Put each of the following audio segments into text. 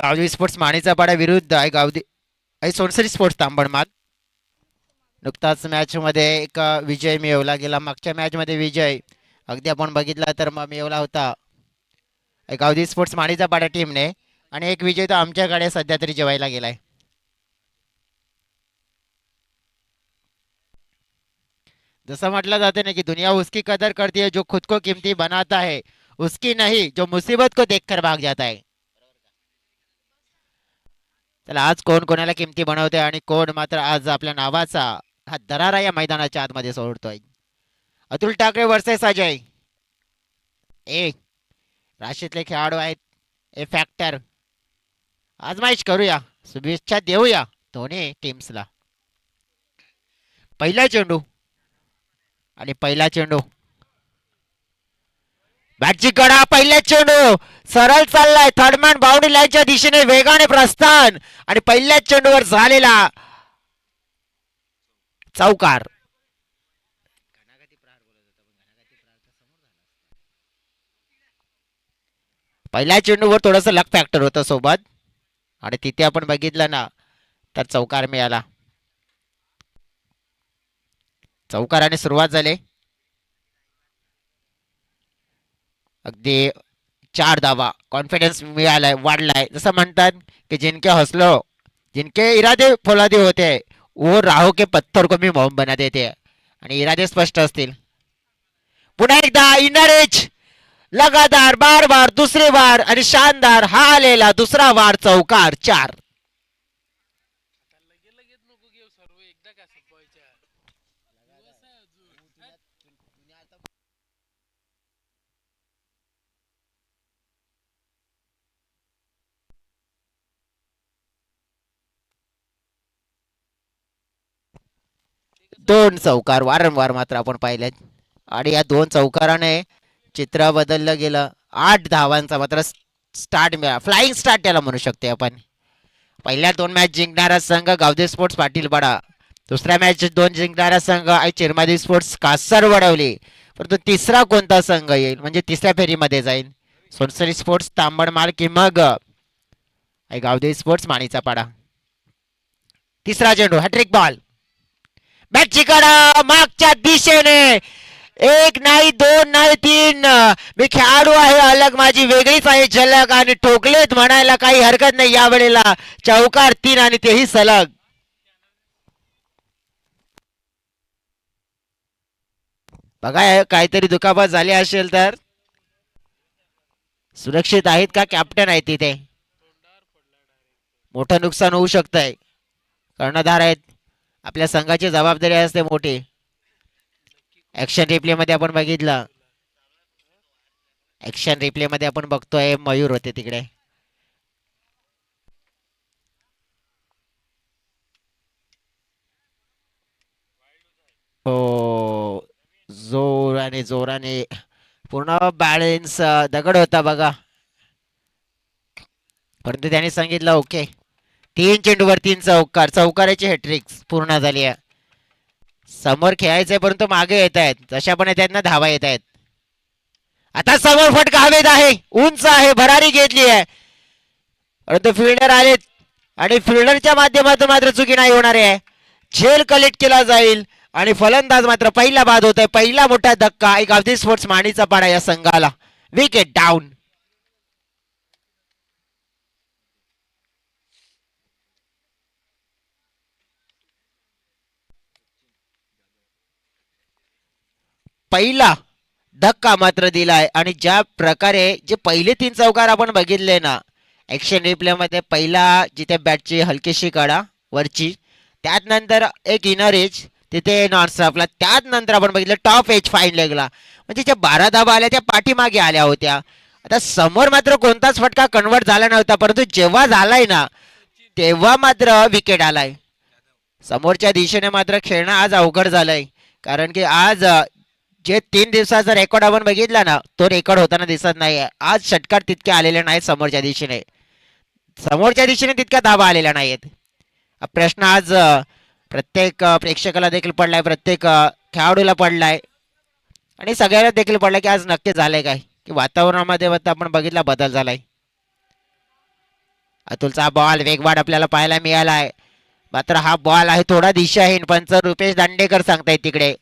Gavdevi sports मानेचा पाडा विरुद्ध आहे सोनसरी स्पोर्ट्स तांबडमाल. नुकताच मॅच मध्ये एक विजय मिळवला गेला. मागच्या मॅच मध्ये विजय अगदी आपण बघितला तर मग मिळवला होता गावदेवी स्पोर्ट्स मानेचा पाडा टीमने. आणि एक विजय तो आमच्याकडे सध्या तरी जेवायला गेलाय. जसं म्हटलं जाते ना की दुनिया उसकी कदर करती है जो खुद को कीमती बनाता है, उसकी नहीं जो मुसीबत को देखकर भाग जाता है. चला आज कोण कोणाला किमती बनवते आणि कोण मात्र आज आपल्या नावाचा हा दरारा या मैदानाच्या आतमध्ये सोडतोय. अतुल ठाकरे वर्सेस अजय. ए राशीतले खेळाडू आहेत. ए फॅक्टर आजमाइश करूया, शुभेच्छा देऊया दोन्ही टीम्सला. पहिला चेंडू आणि पहिला चेंडू बॅटची कडा. पहिला चेंडू सरळ चाललाय थर्डमॅन बाउंड्री लाईनच्या दिशेने वेगाने प्रस्थान आणि पहिल्याच चेंडूवर झालेला चौकार. पहिल्या चेंडूवर थोडस लक फॅक्टर होतं सोबत आणि तिथे आपण बघितलं ना तर चौकार मिळाला. चौकाराने सुरुवात झाली. अगदी 4 धावा कॉन्फिडन्स मिळालाय, वाढलाय. जसं म्हणतात की जिनके हौसलो जिनके इरादे फौलादी होते वो राहो के पत्थर को भी मोहम बना देते. आणि इरादे स्पष्ट असतील. पुन्हा एकदा इनर एज लगातार बार बार दुसरी बार आणि शानदार हा आलेला दुसरा वार चौकार 4. दोन चौकार वारंवार मात्र आपण पाहिलेत आणि या दोन चौकाराने चित्र बदललं गेलं. 8 धावांचा मात्र स्टार्ट मिळाला, फ्लाइंग स्टार्ट त्याला म्हणू शकते आपण. पहिल्या 2 मॅच जिंकणारा संघ गावदेवी स्पोर्ट्स पाटीलपाडा, दुसऱ्या मॅच 2 जिंकणारा संघ आहे चिरमादेवी स्पोर्ट्स कासर वडवली. परंतु तिसरा कोणता संघ येईल म्हणजे तिसऱ्या फेरीमध्ये जाईल सोनसरी स्पोर्ट्स तांबडमाल की मग गावदेवी स्पोर्ट्स माणीचा पाडा. तिसरा चेंडू हॅट्रिक बॉल. बॅटची कडा मागच्या दिशेने. एक नाही दोन नाही तीन. मी खेळाडू आहे अलग, माझी वेगळीच आहे झलक आणि ठोकलेत म्हणायला काही हरकत नाही. यावेळेला चौकार 3 आणि तेही सलग. बघा काहीतरी दुखापत झाली असेल तर सुरक्षित आहेत का कॅप्टन आहे तिथे. मोठं नुकसान होऊ शकतंय. कर्णधार आहेत, आपल्या संघाची जबाबदारी असते मोठी. ऍक्शन रिप्ले मध्ये आपण बघितलं, ऍक्शन रिप्ले मध्ये आपण बघतोय मयूर होते तिकडे. हो जोराने जोराने पूर्ण बॅलेन्स दगड होता बघा. परंतु त्याने सांगितलं ओके. 3 चेंडूवर 3 चौकार, चौकाराची हॅट्रिक्स पूर्ण झाली आहे. समोर खेळायचंय परंतु मागे येत आहेत, तशा पण त्यांना धावा येत आहेत. आता समोर फटका हवेत आहे, उंच आहे, भरारी घेतली आहे. परंतु फिल्डर आलेत आणि फिल्डरच्या माध्यमातून मात्र चुकी नाही होणार आहे. झेल कलेक्ट केला जाईल आणि फलंदाज मात्र पहिला बाद होतोय. पहिला मोठा धक्का एक गावदेवी स्पोर्ट्स माणीचा पाडा या संघाला. Wicket down. पहिला धक्का मात्र दिलाय आणि ज्या प्रकारे जे पहिले 3 चौकार आपण बघितले ना ऍक्शन रिप्ले मध्ये, पहिला जिथे बॅटची हलकीशी कडा वरची, त्यात नंतर एक इनर एज तिथे नॉन स्टॉपला, त्यात नंतर आपण बघितलं टॉप एज फाईन लेगला, म्हणजे ज्या 12 धावा आल्या त्या पाठीमागे आल्या होत्या. आता समोर मात्र कोणताच फटका कन्वर्ट झाला नव्हता, परंतु जेव्हा झालाय ना तेव्हा मात्र विकेट आलाय. समोरच्या दिशेने मात्र खेळणं आज अवघड झालंय. कारण की आज जे 3 दिवसाचा रेकॉर्ड आपण बघितला ना तो रेकॉर्ड होताना दिसत नाही. आज षटकार तितके आलेले नाहीत समोरच्या दिशेने, समोरच्या दिशेने तितक्या धावा आलेल्या नाहीत. प्रश्न आज प्रत्येक प्रेक्षकाला देखील पडलाय, प्रत्येक खेळाडूला पडलाय आणि सगळ्याला देखील पडलाय की आज नक्की झालंय काय की वातावरणामध्ये आपण बघितला बदल झालाय. अतुलचा बॉल वेगवान आपल्याला पाहायला मिळाला आहे. मात्र हा बॉल आहे थोडा दिशाहीन. पंच रुपेश दांडेकर सांगतायत तिकडे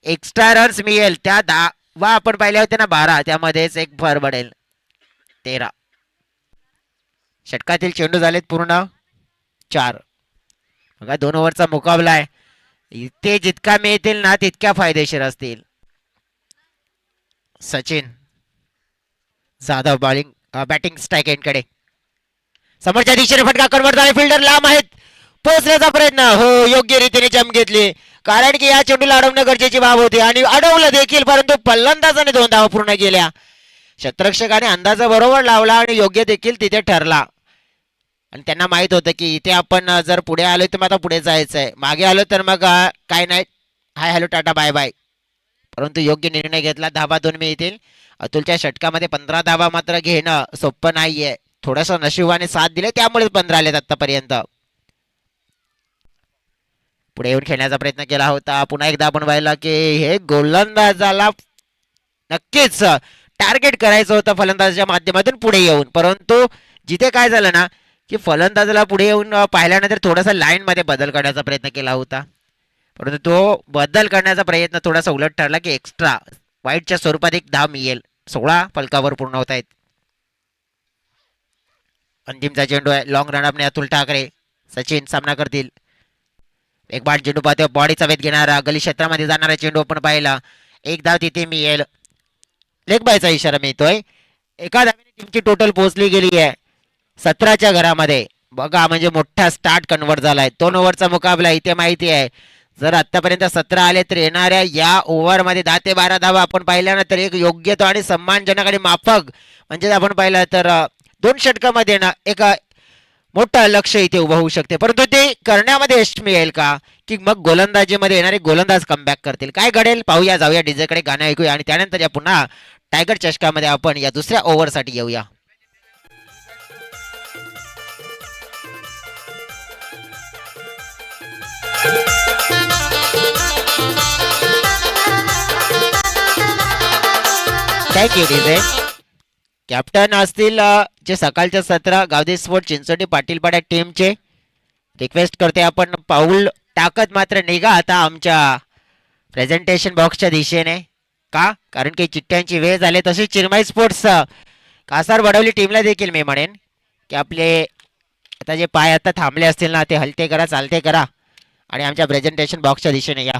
एक्स्ट्रा रन्स मिळेल. त्या 10 आपण पाहिले होते ना 12, त्यामध्येच एक भर पडेल 13. षटकातील चेंडू झालेत पूर्ण 4. बघा 2 ओव्हरचा मुकाबला आहे. इथे जितका मिळतील ना तितक्या फायदेशीर असतील. Sachin Jadhav bowling batting strike एंडकडे. समोरच्या दिशेने फटका कन्वर्ट झाला. फिल्डर लांब आहेत. पोहोचण्याचा प्रयत्न हो योग्य रीतीने जम घेतली. कारण की या चेंडूला अडवणं गरजेची बाब होती आणि अडवलं देखील. परंतु फलंदाजाने 2 धावा पूर्ण केल्या. क्षेत्ररक्षकाने अंदाजा बरोबर लावला आणि योग्य देखील तिथे ठरला. आणि त्यांना माहित होतं की इथे आपण जर पुढे आलो तर मग आता पुढे जायचंय. मागे आलो तर मग काय नाही hi hello tata bye bye. परंतु योग्य निर्णय घेतला. धाबा 2 मिळतील. अतुलच्या षटकामध्ये 15 धाबा मात्र घेणं सोपं नाहीये. थोडंसं नशिबाने साथ दिले त्यामुळे 15 आलेत आतापर्यंत. पुढे येऊन खेळण्याचा प्रयत्न केला होता. पुन्हा एकदा आपण पाहिला की हे गोलंदाजाला नक्कीच टार्गेट करायचं होतं फलंदाजाच्या माध्यमातून पुढे येऊन. परंतु जिथे काय झालं ना की फलंदाजाला पुढे येऊन पाहिल्यानंतर थोडासा लाईन मध्ये बदल करण्याचा प्रयत्न केला होता. परंतु तो बदल करण्याचा प्रयत्न थोडासा उलट ठरला की एक्स्ट्रा वाईटच्या स्वरूपात एक धाव मिळेल. 16 फलकावर पूर्ण होत आहेत. अंतिमचा चेंडू आहे. लॉंग रनअपने अतुल ठाकरे सचिन सामना करतील. एक बॉल चेंडू पाहतो. बॉडीचा वेध घेणारा गली क्षेत्रामध्ये जाणारा चेंडू आपण पाहिला. एक धाव तिथे मिळेल. लेग बायचा इशारा मिळतोय. एका धावेने टीमची टोटल पोहोचली गेली आहे 17च्या घरामध्ये. बघा म्हणजे मोठा स्टार्ट कन्वर्ट झालाय. 2 ओव्हरचा मुकाबला. इथे माहिती आहे जर आतापर्यंत 17 आले तर येणाऱ्या या ओव्हरमध्ये 10 ते 12 धावा आपण पाहिल्या ना तर एक योग्य तो आणि सन्मानजनक आणि माफक म्हणजे आपण पाहिलं तर 2 षटकामध्ये ना एक मोठं लक्ष इथे उभं होऊ शकते. परंतु ते करण्यामध्ये यश मिळेल का की मग गोलंदाजीमध्ये येणारे गोलंदाज कमबॅक करतील. काय घडेल पाहूया. जाऊया डीजेकडे गाणं ऐकूया आणि त्यानंतर या पुन्हा टायगर चषकामध्ये आपण या दुसऱ्या ओव्हरसाठी येऊया. Thank you DJ. कॅप्टन असतील जे सकाळच्या 17 गावदेवी स्पोर्ट चिंचोटी पाटीलपाड्या टीमचे. रिक्वेस्ट करते आपण पाऊल टाकत मात्र निघा आता आमच्या प्रेझेंटेशन बॉक्सच्या दिशेने. का कारण की चिठ्ठ्यांची वेळ झाली. तशी चिरमाई स्पोर्ट्स कासार वडवली टीमला देखील मी म्हणेन की आपले आता जे पाय आता थांबले असतील ना ते हलते करा चालते करा आणि आमच्या प्रेझेंटेशन बॉक्सच्या दिशेने या.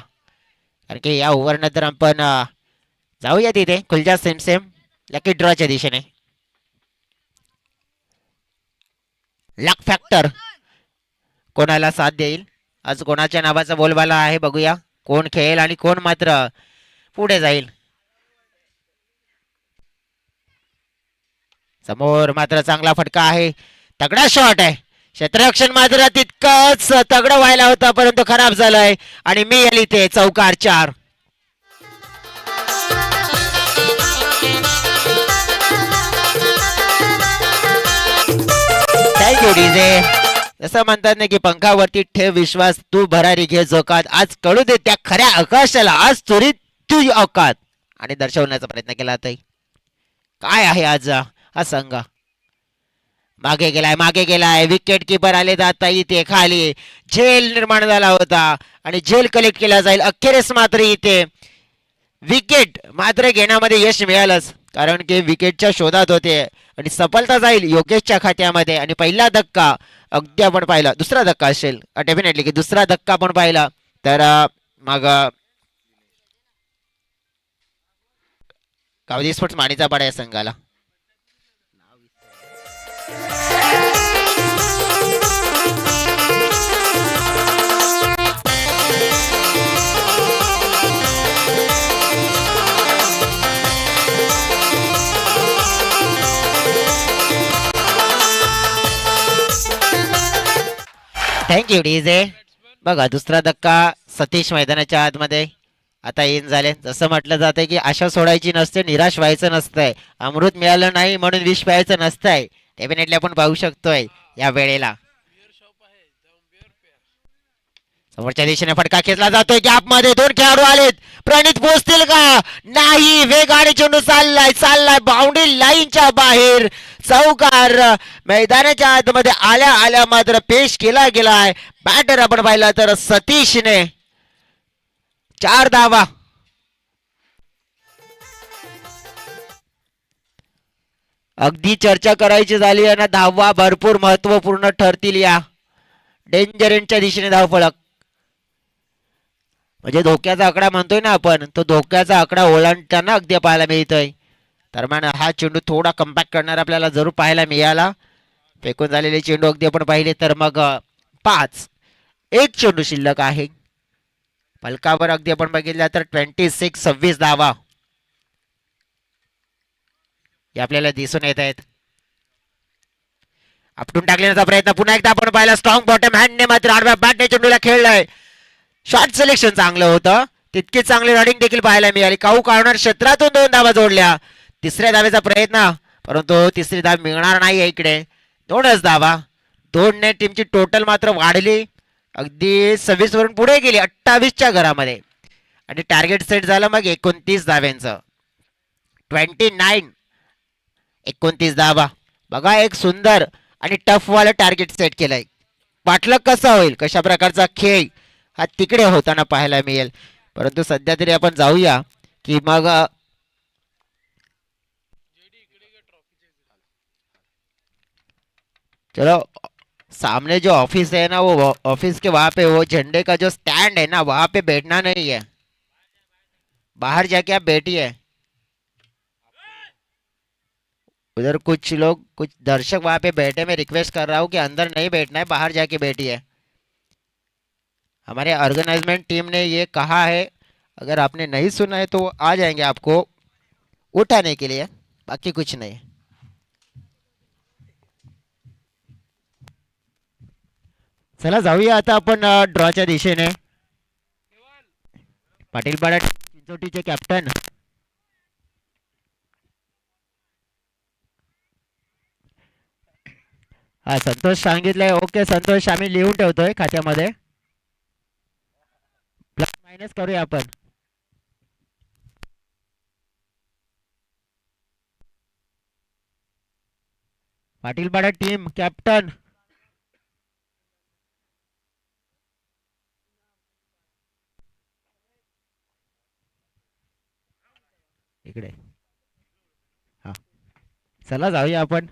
कारण की या ओव्हर नंतर आपण जाऊया तिथे खुलजा सेम सेम लकी ड्रॉच्या दिशेने. लक फॅक्टर कोणाला साथ देईल आज. कोणाच्या नावाचा बोलबाला आहे बघूया. कोण खेळेल आणि कोण मात्र पुढे जाईल. समोर मात्र चांगला फटका आहे. तगडा शॉट आहे. क्षेत्ररक्षण मात्र तितकंच तगडं व्हायला होतं परंतु खराब झालंय आणि मी आली ते चौकार 4. Thank you DJ. जसं म्हणतात ना की पंखावरती ठेव विश्वास तू भरारी घे जोकात. आज कळू दे त्या खऱ्या आकाशाला आज त्वरित तू औकात आणि दर्शवण्याचा प्रयत्न केला ताई. काय आहे आज हा संघ. मागे गेलाय. विकेट किपर आले जाता इथे खाली. झेल निर्माण झाला होता आणि झेल कलेक्ट केला जाईल. अखेरीस मात्र इथे विकेट मात्र घेण्यामध्ये यश मिळालंच कारण की विकेटच्या शोधात होते आणि सफलता जाईल योगेशच्या खात्यामध्ये. आणि पहिला धक्का अगदी आपण पाहिला. दुसरा धक्का असेल डेफिनेटली की दुसरा धक्का आपण पाहिला तर मग गावदेवी स्पोर्ट्स मानेचा पाडा या संघाला. Thank you DJ. बघा दुसरा धक्का सतीश मैदानाच्या आतमध्ये आता येऊन झाले. जसं म्हटलं जातंय की आशा सोडायची नसते निराश व्हायचं नसतंय. अमृत मिळालं नाही म्हणून विष प्यायचं नसतंय. डेफिनेटली आपण पाहू शकतोय या वेळेला. समोरच्या दिशेने फटका खेचला जातोय, गॅप मध्ये दोन खेळाडू आलेत, प्रणित पोहोचतील का? नाही, वेगाने चेंडू चाललाय चाललाय बाउंड्री लाईनच्या बाहेर. चौकार मैदानाच्या आतमध्ये आल्या आल्या मात्र पेश केला गेलाय. बॅटर आपण पाहिला तर सतीशने 4 धावा. अगदी चर्चा करायची झाली आणि धावा भरपूर महत्वपूर्ण ठरतील. या डेंजर एंडच्या दिशेने धावफलक, म्हणजे धोक्याचा आकडा म्हणतोय ना आपण, तो धोक्याचा आकडा ओलांडताना अगदी पाहायला मिळतोय. दरम्यान हा चेंडू थोडा कमबॅक करणार आपल्याला जरूर पाहायला मिळाला. फेकून झालेले चेंडू अगदी आपण पाहिले तर मग 5. एक चेंडू शिल्लक आहे फलकावर. अगदी आपण बघितलं तर 26 धावा हे आपल्याला दिसून येत आहेत. आपटून टाकण्याचा प्रयत्न पुन्हा एकदा आपण पाहिला. स्ट्रॉंग बॉटम हँडने मात्र आडव्या बॅटने चेंडूला खेळलाय. शॉट सिलेक्शन चांगलं होतं, तितकी चांगली रनिंग देखील पाहायला मिळाली. काऊ कॉर्नर क्षेत्रातून 2 धावा जोडल्या. तिसऱ्या धावेचा प्रयत्न, परंतु तिसरी धाव मिळणार नाही इकडे. 2च धावा, 2ने टीमची टोटल मात्र वाढली, अगदी 26 वरून पुढे गेली 28च्या घरामध्ये. आणि टार्गेट सेट झालं मग 29 धाव्यांचं. 29 धावा. बघा, एक सुंदर आणि टफ वाला टार्गेट सेट केलंय. पाठलाग कसा होईल, कशा प्रकारचा खेळ हा तिकडे होताना पाहायला मिळेल. परंतु सध्या तरी आपण जाऊया की मग चलो, सामने जो ऑफिस है ना, वो ऑफिस के वहां पे वो झंडे का जो स्टैंड है ना, वहां पे बैठना नहीं है, बाहर जाके आप बैठिए. उधर कुछ लोग, कुछ दर्शक वहां पे बैठे, मैं रिक्वेस्ट कर रहा हूँ कि अंदर नहीं बैठना है, बाहर जाके बैठिए. हमारे ऑर्गेनाइजमेंट टीम ने ये कहा है, अगर आपने नहीं सुना है तो वो आ जाएंगे आपको उठाने के लिए, बाकी कुछ नहीं. चला जाऊया आता आपण ड्रॉच्या दिशेने. पाटील पाडा चिंचोटीचे कॅप्टन. हा, संतोष सांगितलंय. ओके संतोष, आम्ही लिहून ठेवतोय खात्यामध्ये. प्लस मायनस करूया आपण. पाटील पाडा टीम कॅप्टन. इकडे. हा, चला जाऊया आपण.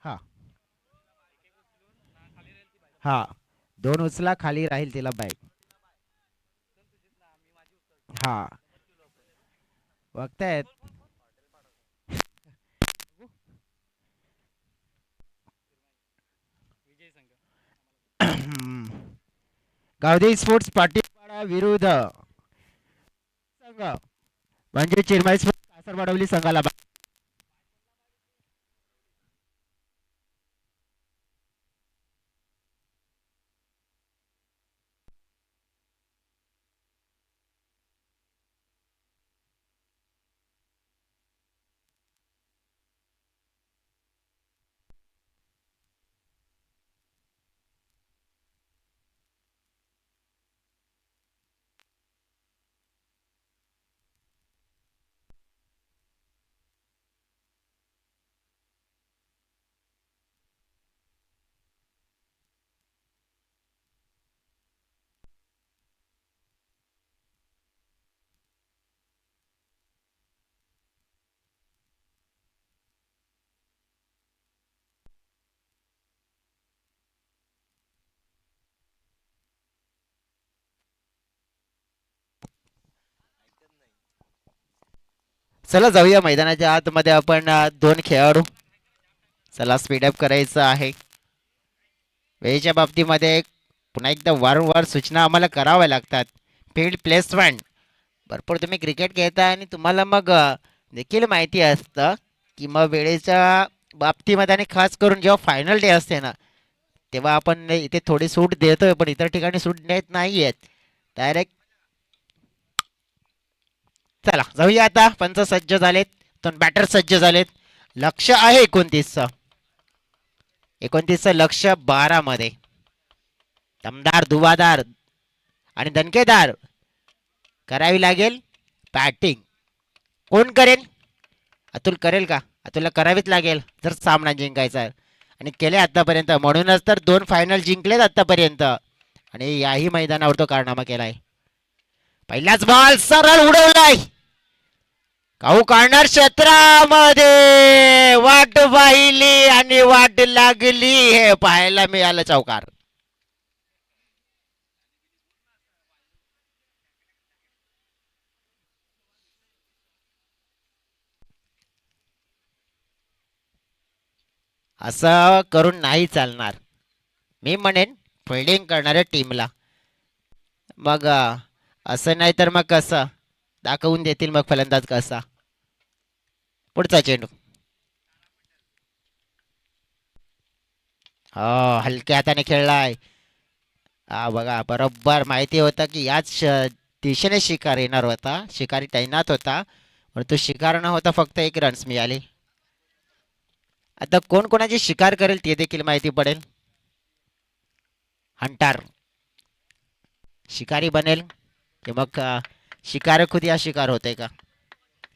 हा हा, 2 उचला, खाली राहील तिला बॅग. हा, बघतायत. गावदेवी स्पोर्ट्स पाटीलपाडा विरुद्ध संघ म्हणजे चिरमाई स्पोर्ट्स कासरवाडवली संघाला. चला जाऊया मैदानाच्या आतमध्ये. आपण 2 खेळाडू. चला स्पीडअप करायचं आहे. वेळेच्या बाबतीमध्ये पुन्हा एकदा वारंवार सूचना आम्हाला कराव्या लागतात. फील्ड प्लेसमेंट, भरपूर तुम्ही क्रिकेट खेळता आणि तुम्हाला मग देखील माहिती असतं की मग वेळेच्या बाबतीमध्ये, आणि खास करून जेव्हा फायनल डे असते ना, तेव्हा आपण इथे थोडी सूट देतोय, पण इतर ठिकाणी सूट देत नाही आहेत डायरेक्ट. चला जाऊया आता. पंच सज्ज झालेत, दोन बॅटर सज्ज झालेत. लक्ष आहे 29चं. 29चं लक्ष 12 मध्ये. दमदार, धुवाधार आणि दणकेदार करावी लागेल बॅटिंग. कोण करेल? अतुल करेल का? अतुलला करावीच लागेल जर सामना जिंकायचा आहे. आणि केले आतापर्यंत, म्हणूनच तर 2 फायनल जिंकलेत आतापर्यंत आणि याही मैदानावर तो कारनामा केलाय. पहिलाच बॉल सरळ उडवलाय. काहू काढणार क्षेत्रामध्ये, वाट पाहिली आणि वाट लागली हे पाहायला मिळालं चौकार. असं करून नाही चालणार. मी म्हणेन फिल्डिंग करणाऱ्या टीमला मग असं नाही तर मग कसं दाखवून देतील मग फलंदाज कसा. पुढचा चेंडू हलक्या हाताने खेळलाय. हा बघा, बरोबर माहिती होतं की याच दिशेने शिकार येणार होता. शिकारी तैनात होता पण तो शिकार न होता फक्त 1 रन्स मिळाले. आता कोण कोणाची शिकार करेल ते देखील माहिती पडेल. हंटर शिकारी बनेल की मग शिकार खुद या शिकार होते का,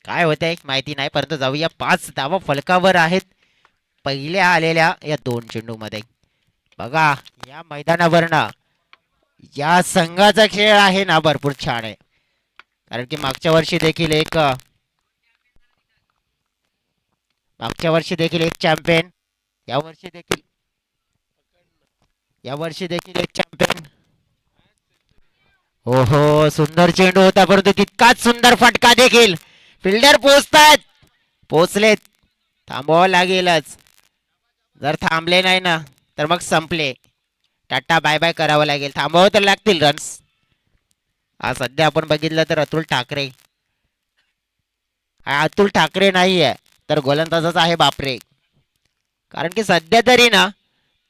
काय होतंय माहिती नाही. परंतु जाऊया, 5 धावा फलकावर आहेत पहिल्या आलेल्या या 2 चेंडूमध्ये. बघा या मैदानावरनं या संघाचा खेळ आहे ना भरपूर छान आहे. कारण की मागच्या वर्षी देखील एक चॅम्पियन, या वर्षी देखील एक चॅम्पियन. हो हो, सुंदर चेंडू होता परंतु तितकाच सुंदर फटका देखील. फिल्डर पोचलेत, थांबवावं लागेलच. जर थांबले नाही ना तर मग संपले. टाटा बाय बाय करावं लागेल. थांबावं तर लागतील रन्स. हा सध्या आपण बघितलं तर अतुल ठाकरे नाहीये तर गोलंदाजच आहे बापरे. कारण की सध्या तरी ना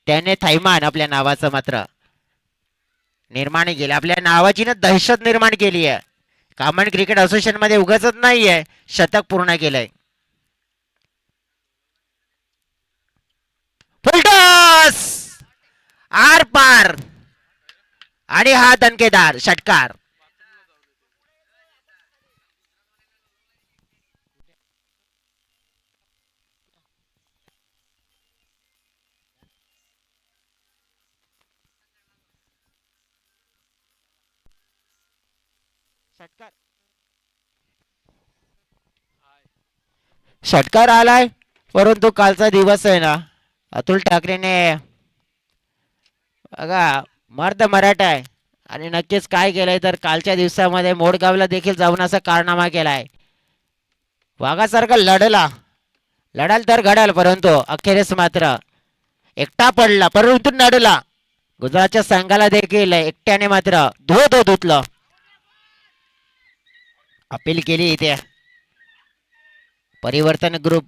त्याने थैमान आपल्या नावाचं मात्र निर्माण केलं. आपल्या नावाची ना दहशत निर्माण केली आहे. कॉमन क्रिकेट असोसिएशन मध्ये उगाच नाहीये, शतक पूर्ण केलंय. फुलटॉस आर पार आणि हा दणकेदार षटकार. षटकार आलाय परंतु कालचा दिवस आहे ना, अतुल ठाकरेने बघा मर्द मराठा आहे आणि नक्कीच काय केलंय तर कालच्या दिवसामध्ये मोडगावला देखील जाऊन असा कारनामा केलाय. वाघासारखा लढाल तर घडाल परंतु अखेरीस मात्र एकटा पडला परंतु नडला. गुजरातच्या संघाला देखील एकट्याने मात्र धुतलं. अपील केली इथे परिवर्तन ग्रुप.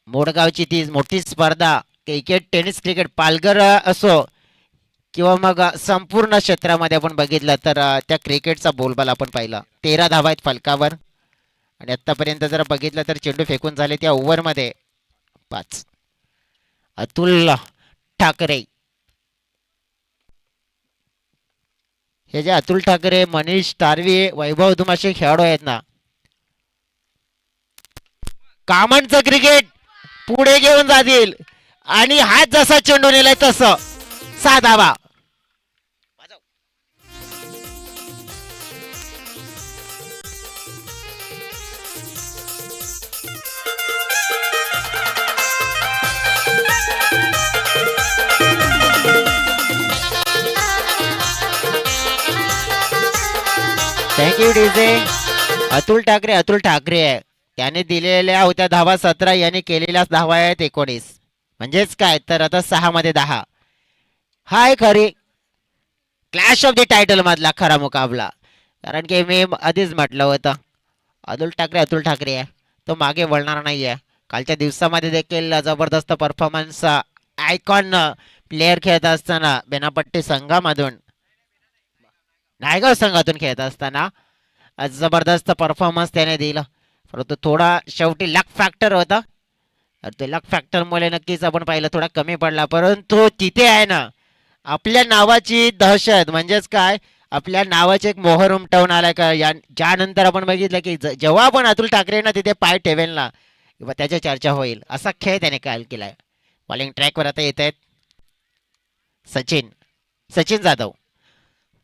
मोडगावची ती मोठी स्पर्धा टेनिस क्रिकेट पालघर असो किंवा मग संपूर्ण क्षेत्रामध्ये आपण बघितलं तर त्या क्रिकेटचा बोलबाला आपण पाहिला. 13 धावा आहेत फलकावर आणि आतापर्यंत जर बघितलं तर चेंडू फेकून झाले त्या ओव्हरमध्ये 5. अतुल ठाकरे, हे जे अतुल ठाकरे, मनीष तारवी, वैभव धुमाशे खेळाडू आहेत ना, कामनचं क्रिकेट पुढे घेऊन जातील आणि हात जसा चेंडू नेलाय तसं 6 धावा. Thank you DJ. अतुल ठाकरे आहे. त्याने दिलेल्या होत्या धावा 17, याने केलेल्या धावा आहेत 19. म्हणजेच काय तर आता 6 मध्ये 10. हाय खरी क्लॅश ऑफ द टायटल मधला खरा मुकाबला. कारण की मी आधीच म्हटलं होतं अतुल ठाकरे आहे, तो मागे वळणार नाहीये. कालच्या दिवसामध्ये देखील जबरदस्त परफॉर्मन्स आयकॉन प्लेअर खेळत असताना बेनापट्टी संघामधून नायगाव संघातून खेळत असताना जबरदस्त परफॉर्मन्स त्याने दिला. परंतु थोडा शेवटी लक फॅक्टर होता ते लक फॅक्टरमुळे नक्कीच आपण पाहिलं थोडा कमी पडला, परंतु तिथे आहे ना आपल्या नावाची दहशत म्हणजेच काय, आपल्या नावाचे एक मोहर उमटवून आलाय का ज्यानंतर आपण बघितलं की जेव्हा आपण अतुल ठाकरे ना तिथे पाय ठेवेल ना किंवा त्याची चर्चा होईल असा खेळ त्याने काल केलाय. बॉलिंग ट्रॅकवर आता येत आहेत सचिन सचिन जाधव.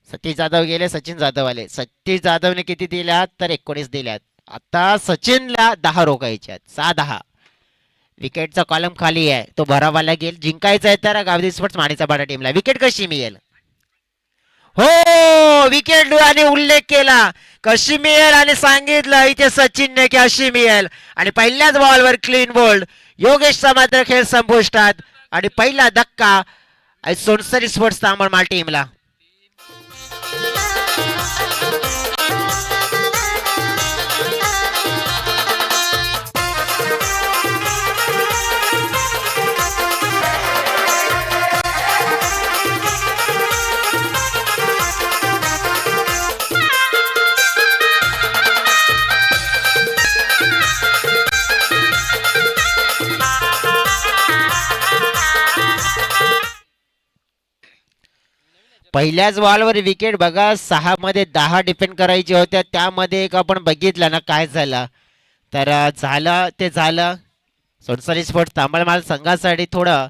सतीश जाधव गेले, सचिन जाधव आले. सतीश जाधवने किती दिल्यात तर 19 दिल्यात. आता सचिनला 10 रोखायचे आहेत, 6-10. विकेटचा कॉलम खाली आहे, तो भरावा लागेल. जिंकायचा आहे तर गावदी स्पोर्ट्स मानेचा बाटा टीमला. विकेट कशी मिळेल? हो, विकेट आणि उल्लेख केला कशी मिळेल आणि सांगितलं इथे सचिनने की अशी मिळेल. आणि पहिल्याच बॉलवर क्लीन बोल्ड. योगेशचा मात्र खेळ संपुष्टात आणि पहिला धक्का सोनसरी स्पोर्ट्स तांबडमाल टीमला. पहिल्याच बॉलवर विकेट बघा, 6 मध्ये 10 डिफेंड करायचे होत्या. त्यामध्ये एक आपण बघितलं ना काय झालं तर झालं ते झालं. सोनसरी स्पोर्ट्स तांबडमाल संघासाठी थोडं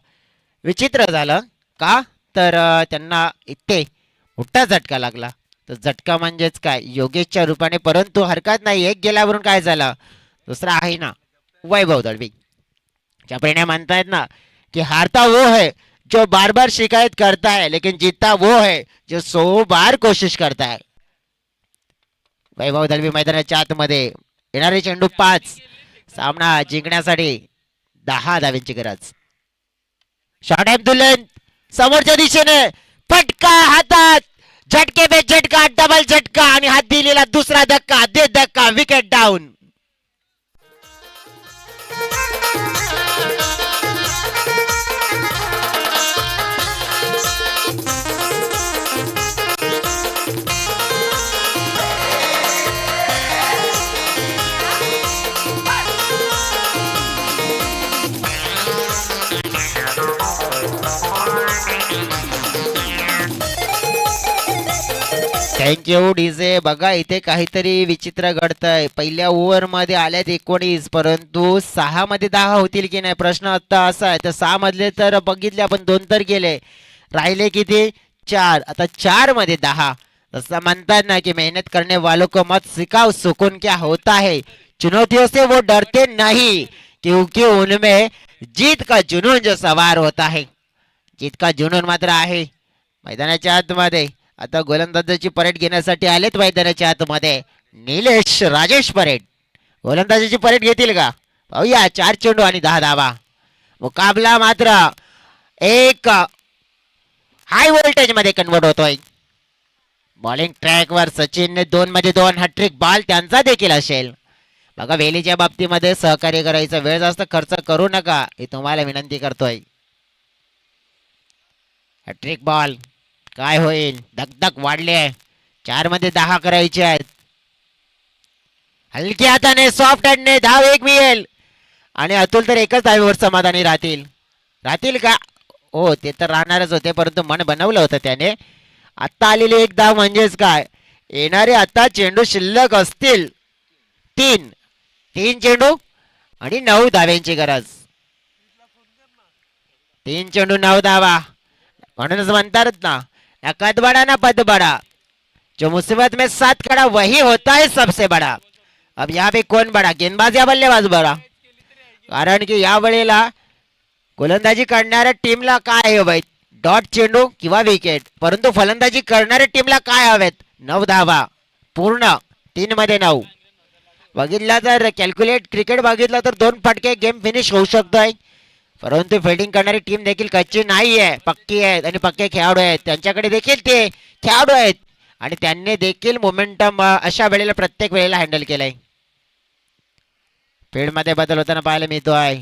विचित्र झालं का तर त्यांना इथे मोठा झटका लागला. तर झटका म्हणजेच काय योगेशच्या रूपाने, परंतु हरकत नाही. एक गेल्यावरून काय झालं, दुसरा आहे ना वैभव दळवी. ज्या प्रेरणा म्हणतायत ना की हारता वो है जो बार बार शिकायत करता है, लेकिन जीतता वो है जो 100 बार कोशिश करता है. वैभव दळवी मैदानाच्या आतमध्ये. येणारे चेंडू 5. सामना जिंकण्यासाठी 10 धाव्यांची गरज. शॉट अब्दुल्लन समोरच्या दिशेने फटका हातात, झटके पे झटका, डबल झटका आणि हात दिलेला दुसरा धक्का, दे धक्का, विकेट डाऊन. Thank you DJ. बघा इथे काहीतरी विचित्र घडतंय. पहिल्या ओव्हर मध्ये आल्यात 19, परंतु 6 मध्ये 10 होतील की नाही प्रश्न आता असा आहे. तर 6 मधले तर बघितले आपण 2 तर गेले, राहिले किती 4. आता 4 मध्ये 10. जसं म्हणतात ना की मेहनत करने वालों को मत सिखाओ, सुकून क्या होता है. चुनौतियों से वो डरते नहीं क्योंकि उनमें जीत का जुनून जो सवार होता है. जीत का जुनून मात्र आहे मैदानाच्या आतमध्ये. आता गोलंदाजाची परेड घेण्यासाठी आलेत मैदानाच्या आतमध्ये निलेश राजेश परेड. गोलंदाजाची परेड घेतील का पाहूया. 4 चेंडू आणि 10 धावा. मुकाबला मात्र एक हाय व्होल्टेज मध्ये कन्वर्ट होतोय. बॉलिंग ट्रॅकवर सचिनने 2 मध्ये 2 हॅट्रिक बॉल त्यांचा देखील असेल. बघा वेलीच्या बाबतीमध्ये सहकार्य करायचा, वेळ जास्त खर्च करू नका हे तुम्हाला विनंती करतोय. हॅट्रिक बॉल काय होईल, धकधक वाढली आहे. 4 मध्ये 10 करायचे आहेत. हलक्या हाताने सॉफ्ट हँडने धाव एक मिळेल आणि अतुल तर एकच धावेवर समाधानी राहतील. राहतील का? हो ते तर राहणारच होते, परंतु मन बनवलं होतं त्याने. आता आलेली एक धाव म्हणजेच काय, येणारे आता चेंडू शिल्लक असतील 3 चेंडू आणि 9 धाव्यांची गरज. 3 चेंडू 9 धावा. म्हणूनच म्हणतात ना कद बड़ा ना पद बड़ा, जो मुसीबत में साथ खड़ा वही होता है सबसे बड़ा. अब यहाँ पे कौन बड़ा, गेंदबाज या बल्लेबाज बड़ा? कारण की या वेळेला गोलंदाजी करणाऱ्या टीमला काय हवंय, डॉट चेंडू किंवा विकेट. परंतु फलंदाजी करणाऱ्या टीमला काय हवेत, 9 धावा पूर्ण. 3 मध्ये 9 बघितला तर कॅल्क्युलेट क्रिकेट बघितलं तर 2 फटके गेम फिनिश होऊ शकतोय. परंतु फिल्डिंग करणारी टीम देखील कच्ची नाही आहे, पक्की आहेत आणि पक्के खेळाडू आहेत. त्यांच्याकडे देखील ते खेळाडू आहेत आणि त्यांनी देखील मोमेंटम अशा वेळेला प्रत्येक वेळेला हँडल केलंय. फील्डमध्ये बदल होताना पाहायला मिळतोय.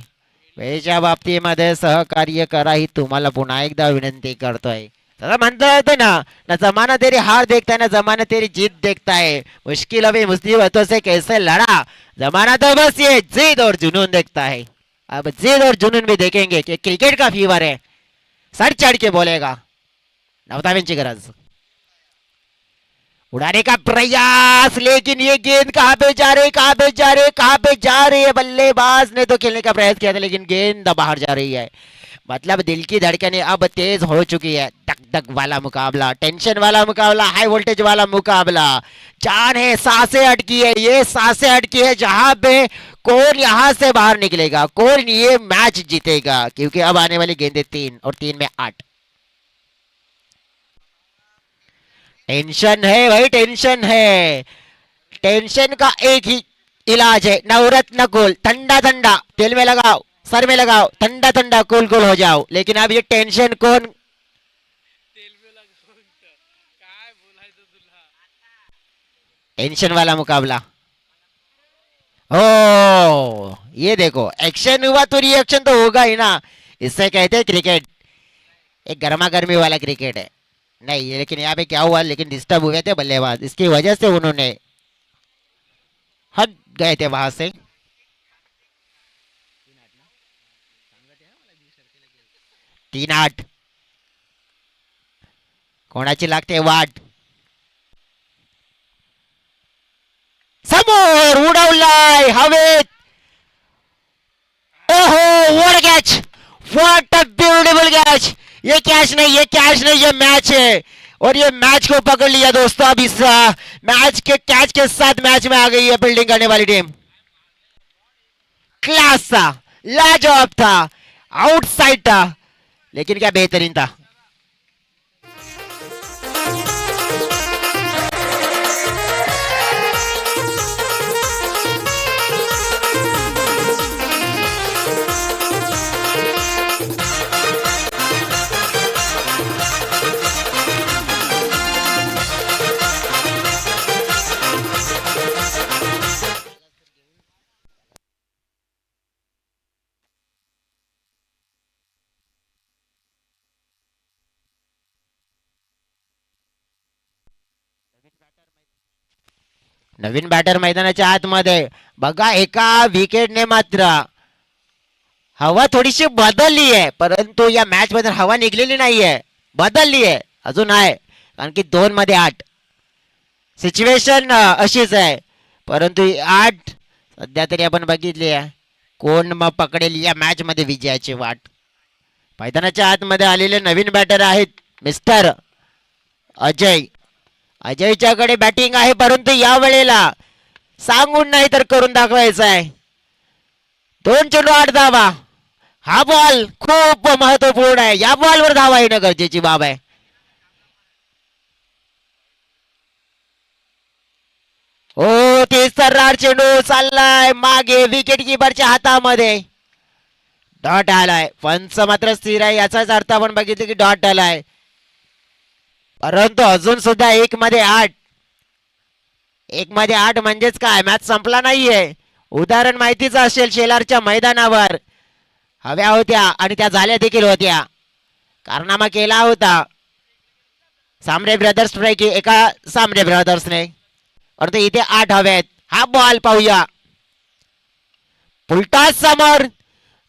वेळेच्या बाबतीमध्ये सहकार्य करा ही तुम्हाला पुन्हा एकदा विनंती करतोय. तसं म्हणता येतं ना जमाना तेरी हार देखता है ना जमाना तेरी जीत देखता है. मुश्किल अभी मुसीबतों से कैसे लड़ा, जमाना तो बस ये जिद और जुनून देखता है. अब जिद और जुनून भी देखेंगे कि क्रिकेट का फीवर है, सर चढ़ के बोलेगा। नवताविंची गरज, उड़ाने का प्रयास, लेकिन ये गेंद कहां पे जा रही, कहां पे जा रही, कहां पे जा रही है। बल्लेबाज ने तो खेलने का प्रयास किया था लेकिन गेंद बाहर जा रही है। मतलब दिल की धड़कनें अब तेज हो चुकी है। धक धक वाला मुकाबला, टेंशन वाला मुकाबला, हाई वोल्टेज वाला मुकाबला। जान है, सांसें अटकी है, ये सांसें अटकी है जहां पे कौन यहां से बाहर निकलेगा, कौन ये मैच जीतेगा, क्योंकि अब आने वाली गेंदें 3 और 3 में 8। टेंशन है भाई, टेंशन है। टेंशन का एक ही इलाज है, नवरत्न कूल, ठंडा ठंडा तेल में लगाओ, सर में लगाओ, ठंडा ठंडा कूल कूल हो जाओ। लेकिन अब ये टेंशन कौन, टेंशन वाला मुकाबला। ओ ये देखो, एक्शन हुआ तो रिएक्शन तो होगा ही ना, इससे कहते हैं क्रिकेट। एक गर्मा गर्मी वाला क्रिकेट है। नहीं लेकिन यहाँ पे क्या हुआ, लेकिन डिस्टर्ब हुए थे बल्लेबाज, इसकी वजह से उन्होंने हट गए थे वहां से। 3-8 कोणाची लागते वाट, समोर उडवलाय हवेत। ओहो what catch, what a beautiful catch. ये कैच नहीं, ये कैच नहीं, ये मैच है। और ये मैच को पकड़ लिया दोस्तों। अब इस मैच के कैच के साथ मैच में आ गई है फील्डिंग करने वाली टीम। क्लास था, लाजवाब था, आउटसाइड था, लेकिन क्या बेहतरीन था। नवीन बॅटर मैदानाच्या आतमध्ये बघा, एका विकेटने मात्र हवा थोडीशी बदलली आहे, परंतु या मॅच मध्ये हवा निघलेली नाहीये, बदलली आहे अजून आहे, कारण की 2 मध्ये 8 सिच्युएशन अशीच आहे। परंतु 8 सध्या तरी आपण बघितली आहे, कोण मग पकडेल या मॅच मध्ये विजयाची वाट। मैदानाच्या आतमध्ये आलेले नवीन बॅटर आहेत मिस्टर अजय। अजयच्याकडे बॅटिंग आहे, परंतु या वेळेला सांगून नाही तर करून दाखवायचं आहे। 2 चेंडू 8 धावा, हा बॉल खूप महत्वपूर्ण आहे, या बॉलवर धावा येणं गरजेची बाब आहे। ओ तिसरा चेंडू चाललाय मागे, विकेट किपरच्या हातामध्ये डॉट आलाय, पंच मात्र स्थिर आहे, याचाच अर्थ आपण बघितलं की डॉट आलाय। परंतु अजून सुद्धा 1 मध्ये 8, 1 मध्ये 8 म्हणजेच काय, मॅच संपला नाहीये। उदाहरण माहितीच असेल, शेलारच्या मैदानावर हव्या होत्या आणि त्या झाल्या देखील होत्या, कारनामा केला होता सामरे ब्रदर्स पैकी एका सामरे ब्रदर्सने। परंतु इथे 8 हवे आहेत। हा बॉल पाहूया, फुलटॉस समोर,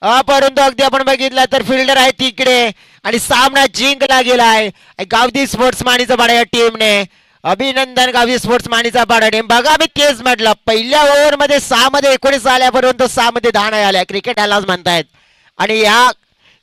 परंतु अगदी आपण बघितलं तर फिल्डर आहे तिकडे आणि सामना जिंकला गेलाय गावदी स्पोर्ट्स मानीचा पाडा या टीमने। अभिनंदन गावदी स्पोर्ट्स मानीचा पाडा टीम। बघा मी तेच म्हटलं, पहिल्या ओव्हर मध्ये 6 मध्ये 19 आल्या, परंतु 6 मध्ये 10 नाही आल्या, क्रिकेट ह्यालाच म्हणतायत। आणि या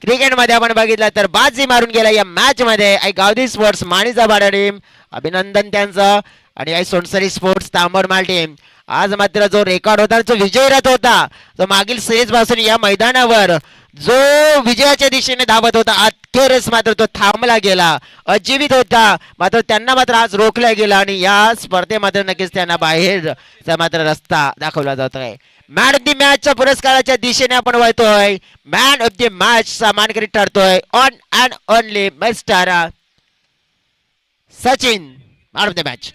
क्रिकेट मध्ये आपण बघितलं तर बाजी मारून गेला या मॅच मध्ये गावदी स्पोर्ट्स मानीचा पाडा टीम, अभिनंदन त्यांचं। आणि आई सोनसरी स्पोर्ट्स तांबडमाल टीम, आज मात्र जो रेकॉर्ड होता, जो विजय रथ होता, जो मागील सिरीज पासून या मैदानावर जो विजयाच्या दिशेने धावत होता, अखेरीस मात्र तो थांबला गेला, अजीवित होता, मात्र त्यांना मात्र आज रोखला गेला आणि या स्पर्धेमध्ये नक्कीच त्यांना बाहेरचा मात्र रस्ता दाखवला जातोय। मॅन ऑफ द मॅचच्या पुरस्काराच्या दिशेने आपण वळतोय, मॅन ऑफ द मॅच चा मानकरी ठरतोय one and only mister Sachin, man of the match.